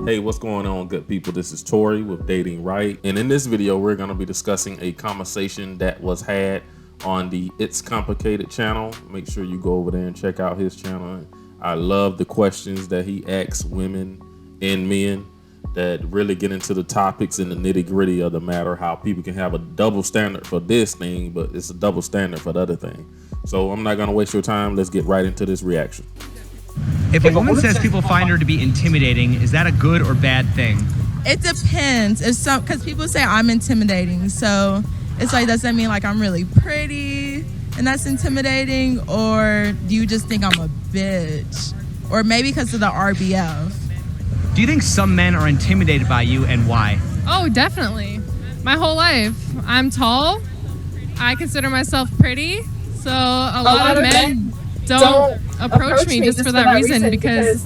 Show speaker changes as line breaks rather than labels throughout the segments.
Hey, what's going on, good people? This is Tori with Datingwright, and in this video we're going to be discussing a conversation that was had on the It's Complicated channel. Make sure you go over there and check out his channel. I love the questions that he asks women and men that really get into the topics and the nitty-gritty of the matter, how people can have a double standard for this thing, but it's a double standard for the other thing. So I'm not going to waste your time. Let's get right into this reaction.
If a woman says people find her to be intimidating, is that a good or bad thing?
It depends. Because people say I'm intimidating, so it's like, does that mean like I'm really pretty and that's intimidating, or do you just think I'm a bitch, or maybe because of the RBF?
Do you think some men are intimidated by you, and why?
Oh, definitely. My whole life. I'm tall. I consider myself pretty, so a lot of men don't approach me just for that reason, because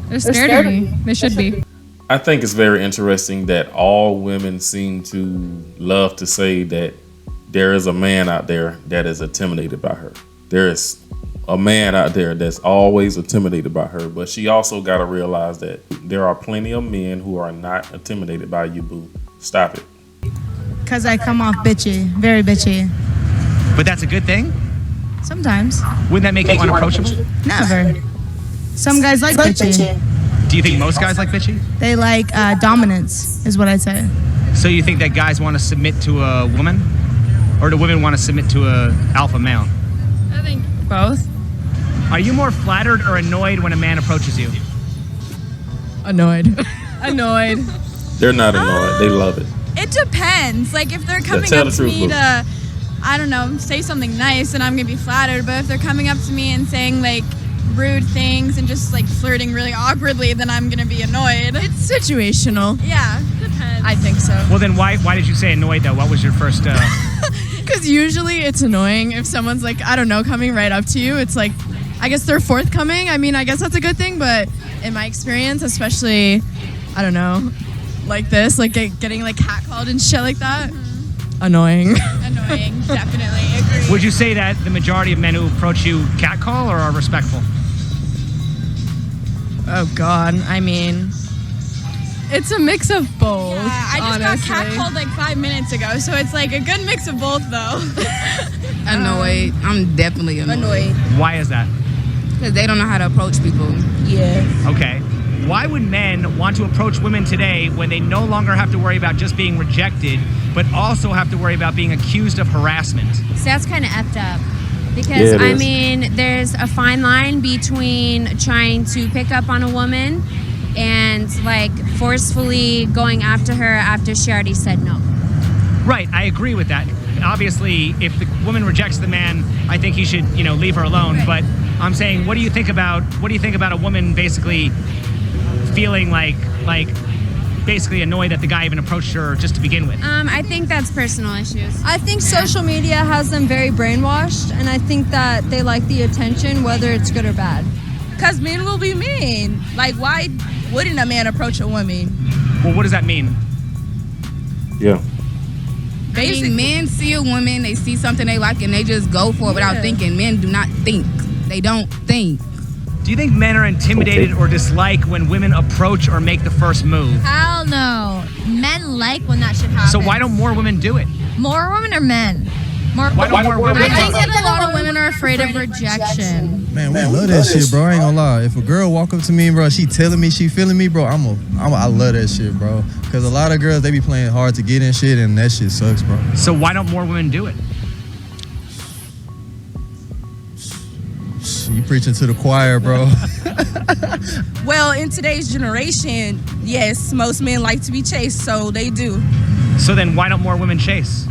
they're scared of me. They should be.
I think it's very interesting that all women seem to love to say that there is a man out there that is intimidated by her. There is a man out there that's always intimidated by her, but she also got to realize that there are plenty of men who are not intimidated by you, boo. Stop it.
Because I come off bitchy, very bitchy.
But that's a good thing?
Sometimes.
Wouldn't that make you unapproachable?
Never. Some guys like bitchy.
Do you think most guys like bitchy?
They like dominance, is what I'd say.
So you think that guys want to submit to a woman? Or do women want to submit to a alpha male?
I think both.
Are you more flattered or annoyed when a man approaches you?
Annoyed.
Annoyed.
They're not annoyed. They love it.
It depends. Like, if they're coming
tell
up
the
to
truth,
me
boo.
to, I don't know, say something nice, then I'm gonna be flattered. But if they're coming up to me and saying like rude things and just like flirting really awkwardly, then I'm gonna be annoyed.
It's situational.
Yeah, depends.
I think so.
Well, then why did you say annoyed, though? What was your first...
Because usually it's annoying if someone's like, I don't know, coming right up to you. It's like, I guess they're forthcoming. I mean, I guess that's a good thing, but in my experience, especially, I don't know, like this, like getting like catcalled and shit like that, annoying.
Annoying, definitely. Agree.
Would you say that the majority of men who approach you catcall or are respectful?
Oh God, I mean,
It's a mix of both.
Yeah, I just
honestly.
got catcalled like 5 minutes ago, so it's like a good mix of both, though.
Annoyed. I'm definitely annoyed.
Why is that?
Because they don't know how to approach people.
Yeah.
Okay. Why would men want to approach women today when they no longer have to worry about just being rejected, but also have to worry about being accused of harassment?
So that's kind of effed up. Because,
Yeah, it
I
is.
mean, there's a fine line between trying to pick up on a woman and, like, forcefully going after her after she already said no.
Right, I agree with that. Obviously, if the woman rejects the man, I think he should, leave her alone.
Right.
But I'm saying, what do you think about a woman basically feeling like basically annoyed that the guy even approached her just to begin with?
I think that's personal issues.
I think social media has them very brainwashed, and I think that they like the attention, whether it's good or bad.
Because men will be mean. Like, why wouldn't a man approach a woman?
Well, what does that mean?
Yeah.
I mean, men see a woman, they see something they like, and they just go for it without thinking. Men do not think. They don't think.
Do you think men are intimidated or dislike when women approach or make the first move?
Hell no. Men like when that shit happens.
So why don't more women do it?
More women or men?
Why don't more women?
I think that a lot of women are afraid of rejection.
Man, we love that shit, bro. I ain't gonna lie. If a girl walk up to me, bro, she telling me she feeling me, bro, I love that shit, bro. Cause a lot of girls, they be playing hard to get in shit, and that shit sucks, bro.
So why don't more women do it?
You preaching to the choir, bro.
Well, in today's generation, yes, most men like to be chased, so they do.
So then why don't more women chase?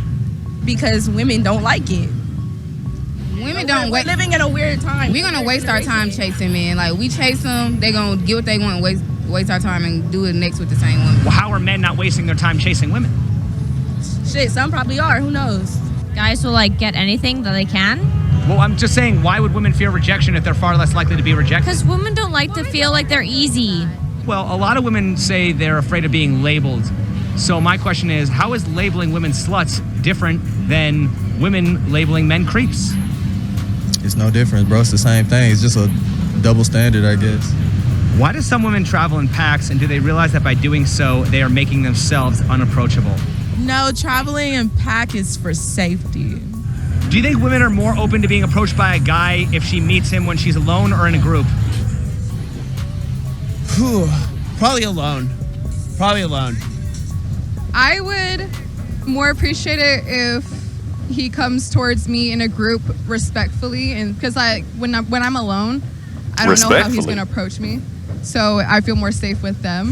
Because women don't like it.
Women don't
We're
wait.
living in a weird time.
We're going to waste our time chasing men. Like, we chase them, they going to get what they want and waste our time and do it next with the same woman.
Well, how are men not wasting their time chasing women?
Shit, some probably are. Who knows?
Guys will like get anything that they can.
Well, I'm just saying, why would women fear rejection if they're far less likely to be rejected?
Because women don't like to feel like they're easy.
Well, a lot of women say they're afraid of being labeled. So my question is, how is labeling women sluts different than women labeling men creeps?
It's no difference, bro. It's the same thing. It's just a double standard, I guess.
Why do some women travel in packs, and do they realize that by doing so, they are making themselves unapproachable?
No, traveling in pack is for safety.
Do you think women are more open to being approached by a guy if she meets him when she's alone or in a group?
Probably alone.
I would more appreciate it if he comes towards me in a group respectfully, and because when I'm alone, I don't know how he's going to approach me. So I feel more safe with them.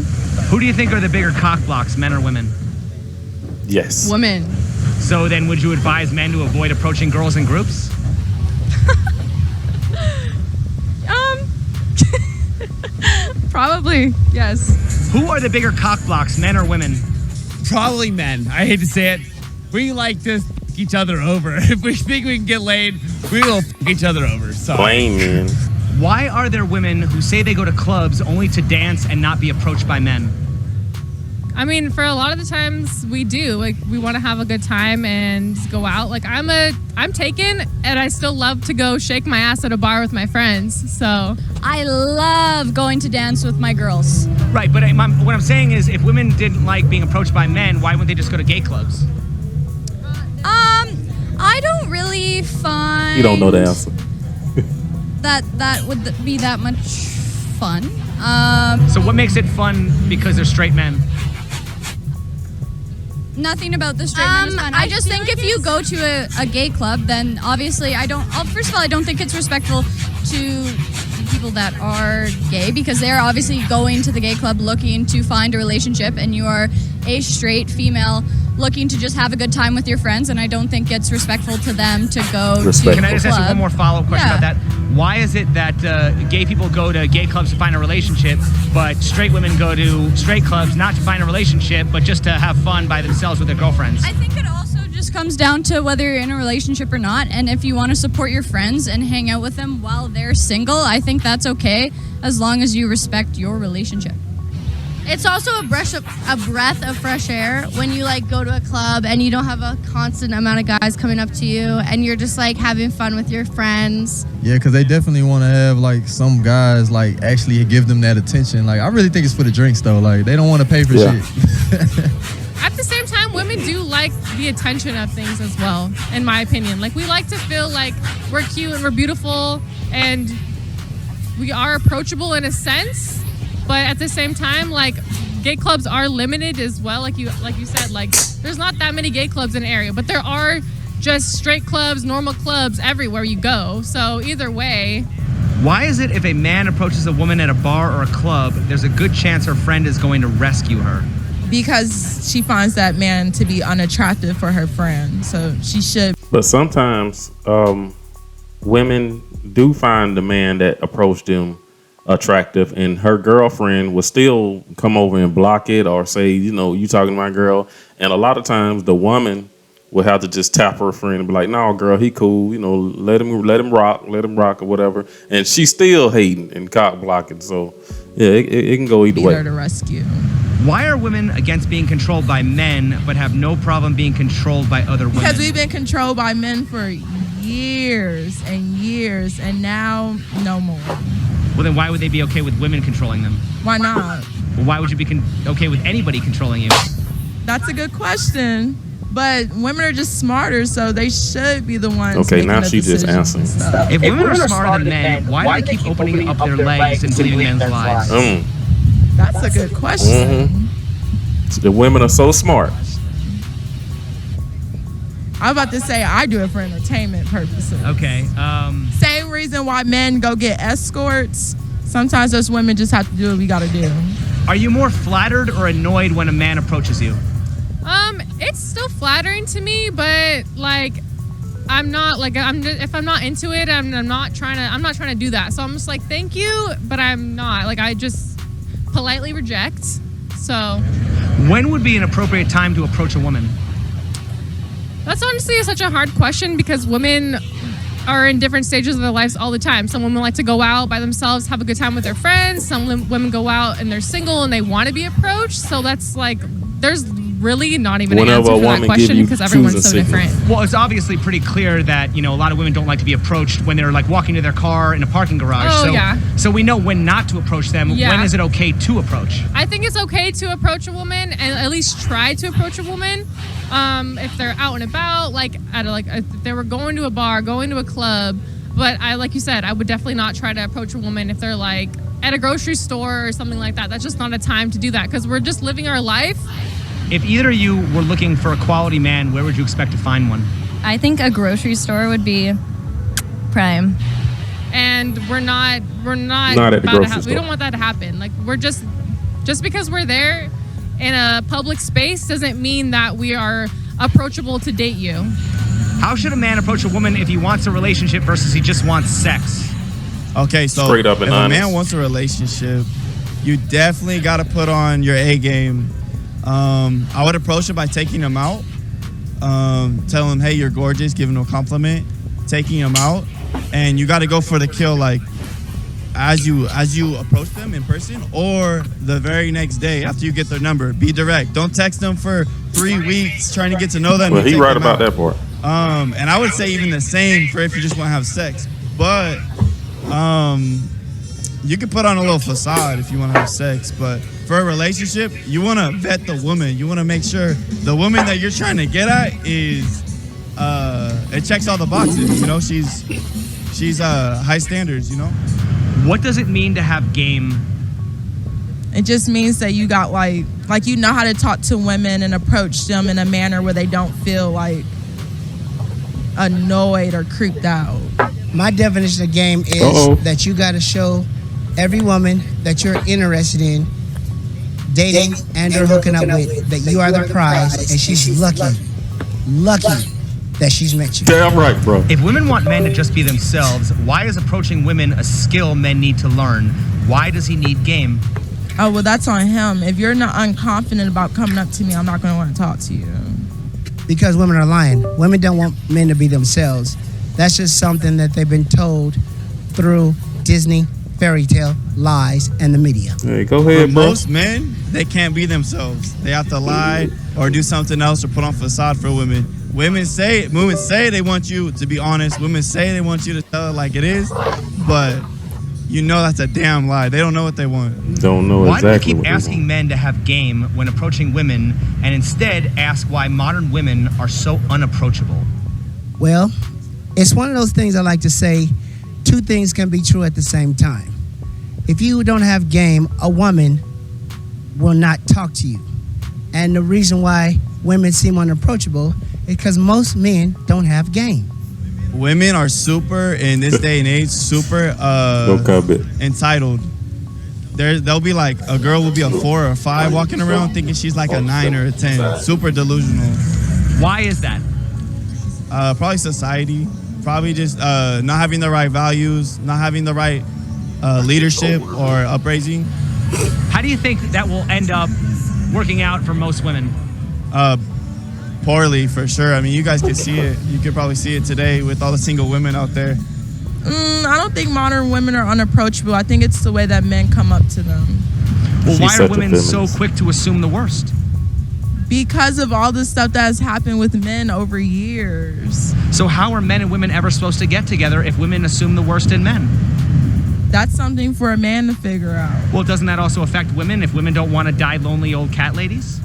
Who do you think are the bigger cock blocks, men or women?
Yes.
Women.
So then would you advise men to avoid approaching girls in groups?
Probably, yes.
Who are the bigger cock blocks, men or women?
Probably men. I hate to say it. We like to f*** each other over. If we think we can get laid, we will f*** each other over. Sorry.
Blame men.
Why are there women who say they go to clubs only to dance and not be approached by men?
I mean, for a lot of the times we do. Like, we want to have a good time and go out. Like, I'm taken, and I still love to go shake my ass at a bar with my friends. So
I love going to dance with my girls.
Right, but what I'm saying is, if women didn't like being approached by men, why wouldn't they just go to gay clubs?
I don't really find...
You don't know the answer.
that would be that much fun.
So what makes it fun because they're straight men?
Nothing about the straight men is fun. I just think if you go to a gay club, then obviously first of all, I don't think it's respectful to people that are gay, because they're obviously going to the gay club looking to find a relationship, and you are a straight female looking to just have a good time with your friends, and I don't think it's respectful to them to go to the
Can I just ask you one more follow-up question about that? Why is it that gay people go to gay clubs to find a relationship, but straight women go to straight clubs not to find a relationship, but just to have fun by themselves with their girlfriends?
I think it also just comes down to whether you're in a relationship or not, and if you want to support your friends and hang out with them while they're single, I think that's okay, as long as you respect your relationship.
It's also a breath of fresh air when you like go to a club and you don't have a constant amount of guys coming up to you and you're just like having fun with your friends.
Yeah, because they definitely want to have like some guys like actually give them that attention. Like I really think it's for the drinks though. Like they don't want to pay for shit.
At the same time, women do like the attention of things as well, in my opinion. Like, we like to feel like we're cute and we're beautiful and we are approachable in a sense. But at the same time, like, gay clubs are limited as well. Like you said, like, there's not that many gay clubs in the area, but there are just straight clubs, normal clubs everywhere you go. So either way.
Why is it if a man approaches a woman at a bar or a club, there's a good chance her friend is going to rescue her?
Because she finds that man to be unattractive for her friend. So she should.
But sometimes women do find the man that approached them attractive, and her girlfriend will still come over and block it or say, you know, you talking to my girl. And a lot of times the woman will have to just tap her friend and be like, no, girl, he cool, you know, let him rock or whatever. And she's still hating and cock blocking. So yeah, it can go either way.
Be there to rescue.
Why are women against being controlled by men but have no problem being controlled by other women?
Because we've been controlled by men for years and years, and now no more.
Well, then why would they be okay with women controlling them?
Why not?
Well, why would you be okay with anybody controlling you?
That's a good question. But women are just smarter, so they should be the ones.
Okay, now she just answered.
If women are smarter than men, why do they keep opening up their legs and saving men's lives?
That's a good question.
Mm-hmm. The women are so smart.
I'm about to say I do it for entertainment purposes.
Okay.
Same reason why men go get escorts. Sometimes us women just have to do what we gotta do.
Are you more flattered or annoyed when a man approaches you?
It's still flattering to me, but like, I'm not like if I'm not into it, I'm not trying to do that. So I'm just like, thank you, but I'm not. Like, I just politely reject. So
when would be an appropriate time to approach a woman?
That's honestly such a hard question, because women are in different stages of their lives all the time. Some women like to go out by themselves, have a good time with their friends. Some women go out and they're single and they want to be approached. So that's like, there's really not even an
Whenever
answer
a
for that
woman give
question
you
because everyone's so
choosing signals.
different.
Well, it's obviously pretty clear that, a lot of women don't like to be approached when they're like walking to their car in a parking garage.
Oh, yeah.
So we know when not to approach them.
Yeah.
When is it okay to approach?
I think it's okay to approach a woman and at least try to approach a woman if they're out and about, like if they were going to a bar, going to a club. But like you said, I would definitely not try to approach a woman if they're like at a grocery store or something like that. That's just not a time to do that because we're just living our life.
If either of you were looking for a quality man, where would you expect to find one?
I think a grocery store would be prime.
And we're not
at the
about to
grocery
we
store.
don't want that to happen. Like we're just because we're there in a public space doesn't mean that we are approachable to date you.
How should a man approach a woman if he wants a relationship versus he just wants sex?
Okay, so
Straight up
if
and
a
honest.
man wants a relationship, you definitely got to put on your A game. I would approach him by taking him out, telling him, hey, you're gorgeous, giving him a compliment, taking him out, and you got to go for the kill, like as you approach them in person or the very next day after you get their number. Be direct. Don't text them for 3 weeks trying to get to know them.
Well,
and
he
take
right
them
about
out.
that part.
And I would say even the same for if you just want to have sex. But you can put on a little facade if you want to have sex. But for a relationship, you want to vet the woman. You want to make sure the woman that you're trying to get at is it checks all the boxes. She's high standards.
What does it mean to have game?
It just means that you got like you know how to talk to women and approach them in a manner where they don't feel like annoyed or creeped out.
My definition of game is that you got to show every woman that you're interested in dating and or hooking up with that you are the prize and she's lucky that she's met you.
Damn right, bro.
If women want men to just be themselves, why is approaching women a skill men need to learn? Why does he need game?
Oh, well, that's on him. If you're not unconfident about coming up to me, I'm not going to want to talk to you.
Because women are lying. Women don't want men to be themselves. That's just something that they've been told through Disney, fairy tale, lies, and the media.
Hey, go ahead,
For
bro.
most men, they can't be themselves. They have to lie or do something else or put on facade for women. Women say they want you to be honest. Women say they want you to tell it like it is, but that's a damn lie. They don't know what they want.
Don't know
Why
exactly
do we
what
keep
they
asking men to have game when approaching women and instead ask why modern women are so unapproachable?
Well, it's one of those things I like to say, two things can be true at the same time. If you don't have game, a woman will not talk to you. And the reason why women seem unapproachable is because most men don't have game.
Women are super, in this day and age, super entitled. They'll be like, a girl will be a 4 or a 5 walking around thinking she's like a 9 or a 10. Super delusional.
Why is that?
Probably society. Probably just not having the right values, not having the right leadership or upraising.
How do you think that will end up working out for most women?
Poorly, for sure. I mean, you guys can see it. You could probably see it today with all the single women out there.
I don't think modern women are unapproachable. I think it's the way that men come up to them.
Well, why are women so quick to assume the worst?
Because of all the stuff that has happened with men over years.
So how are men and women ever supposed to get together if women assume the worst in men?
That's something for a man to figure out.
Well, doesn't that also affect women if women don't want to die lonely old cat ladies?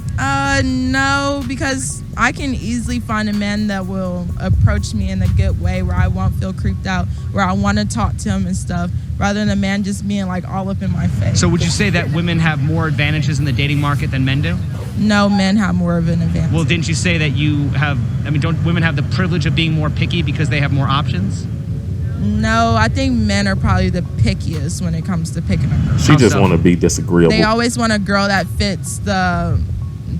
No, because I can easily find a man that will approach me in a good way where I won't feel creeped out, where I want to talk to him and stuff, rather than a man just being like all up in my face.
So would you say that women have more advantages in the dating market than men do?
No, men have more of an advantage.
Well, didn't you say that don't women have the privilege of being more picky because they have more options?
No, I think men are probably the pickiest when it comes to picking a girl.
She just want to be disagreeable.
They always want a girl that fits the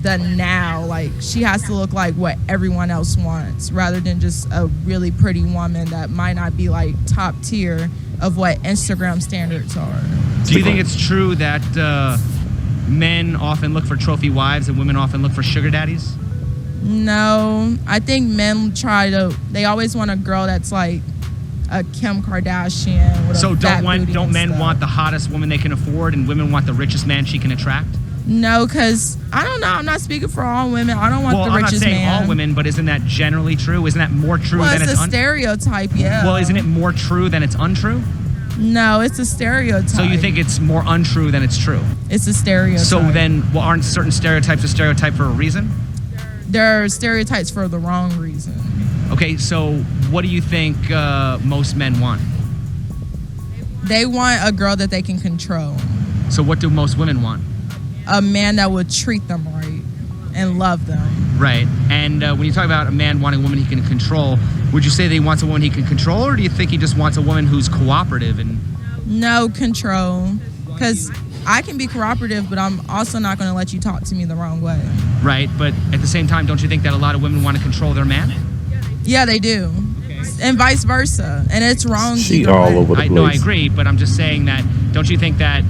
now, like she has to look like what everyone else wants rather than just a really pretty woman that might not be like top tier of what Instagram standards are.
Do you think it's true that men often look for trophy wives and women often look for sugar daddies?
No, I think men they always want a girl that's like a Kim Kardashian with
So
a fat booty
don't
and
men
stuff.
want the hottest woman they can afford and women want the richest man she can attract?
No, because I don't know. I'm not speaking for all women. I don't want the richest
I'm not saying
man.
all women, but isn't that generally true? Isn't that more true
Well,
than
it's
it's
a stereotype, yeah.
Well, isn't it more true than it's untrue?
No, it's a stereotype.
So you think it's more untrue than it's true?
It's a stereotype.
So then, aren't certain stereotypes a stereotype for a reason?
They're stereotypes for the wrong reason.
Okay, so what do you think most men want?
They want a girl that they can control.
So what do most women want?
A man that would treat them right and love them.
Right. And when you talk about a man wanting a woman he can control, would you say that he wants a woman he can control, or do you think he just wants a woman who's cooperative and...
No, control. Because I can be cooperative, but I'm also not going to let you talk to me the wrong way.
Right, but at the same time, don't you think that a lot of women want to control their man?
Yeah, they do. And vice versa. And it's wrong.
She all over the place.
No, I agree, but I'm just saying that, don't you think that,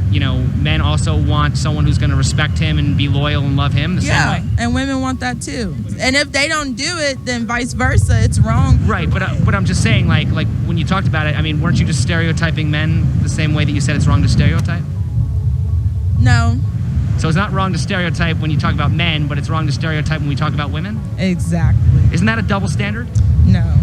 men also want someone who's going to respect him and be loyal and love him the same way?
And women want that too. And if they don't do it, then vice versa, it's wrong.
Right, but I'm just saying, like when you talked about it, I mean, weren't you just stereotyping men the same way that you said it's wrong to stereotype?
No.
So it's not wrong to stereotype when you talk about men, but it's wrong to stereotype when we talk about women?
Exactly.
Isn't that a double standard?
No.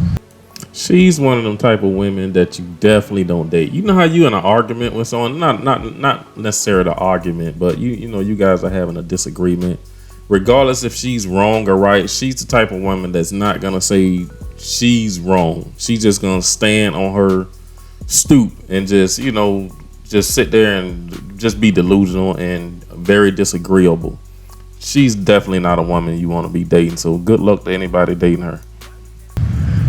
She's one of them type of women that you definitely don't date. You know how you in an argument with someone, not necessarily the argument, but you guys are having a disagreement. Regardless if she's wrong or right, she's the type of woman that's not gonna say she's wrong. She's just gonna stand on her stoop and just sit there and just be delusional and very disagreeable. She's definitely not a woman you want to be dating. So good luck to anybody dating her.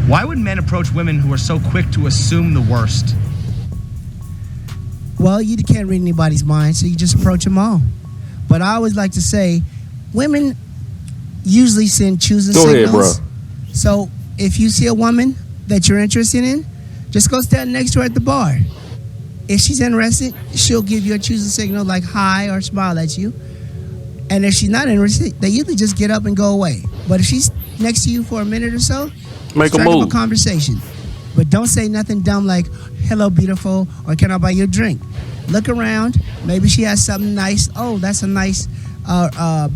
Why would men approach women who are so quick to assume the worst?
Well, you can't read anybody's mind, so you just approach them all. But I always like to say, women usually send choosing signals.
Go ahead, bro.
So if you see a woman that you're interested in, just go stand next to her at the bar. If she's interested, she'll give you a choosing signal like hi or smile at you. And if she's not interested, they usually just get up and go away. But if she's next to you for a minute or so,
make a
strike
move.
up a conversation. But don't say nothing dumb like, hello, beautiful, or can I buy you a drink? Look around. Maybe she has something nice. Oh, that's a nice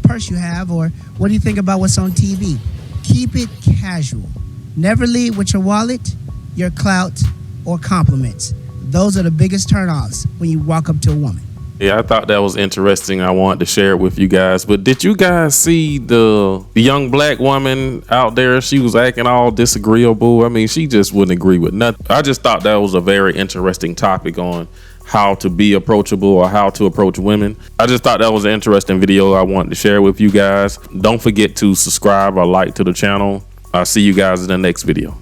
purse you have. Or what do you think about what's on TV? Keep it casual. Never lead with your wallet, your clout, or compliments. Those are the biggest turnoffs when you walk up to a woman.
Yeah, I thought that was interesting. I wanted to share it with you guys. But did you guys see the young black woman out there? She was acting all disagreeable. I mean, she just wouldn't agree with nothing. I just thought that was a very interesting topic on how to be approachable or how to approach women. I just thought that was an interesting video I wanted to share with you guys. Don't forget to subscribe or like to the channel. I'll see you guys in the next video.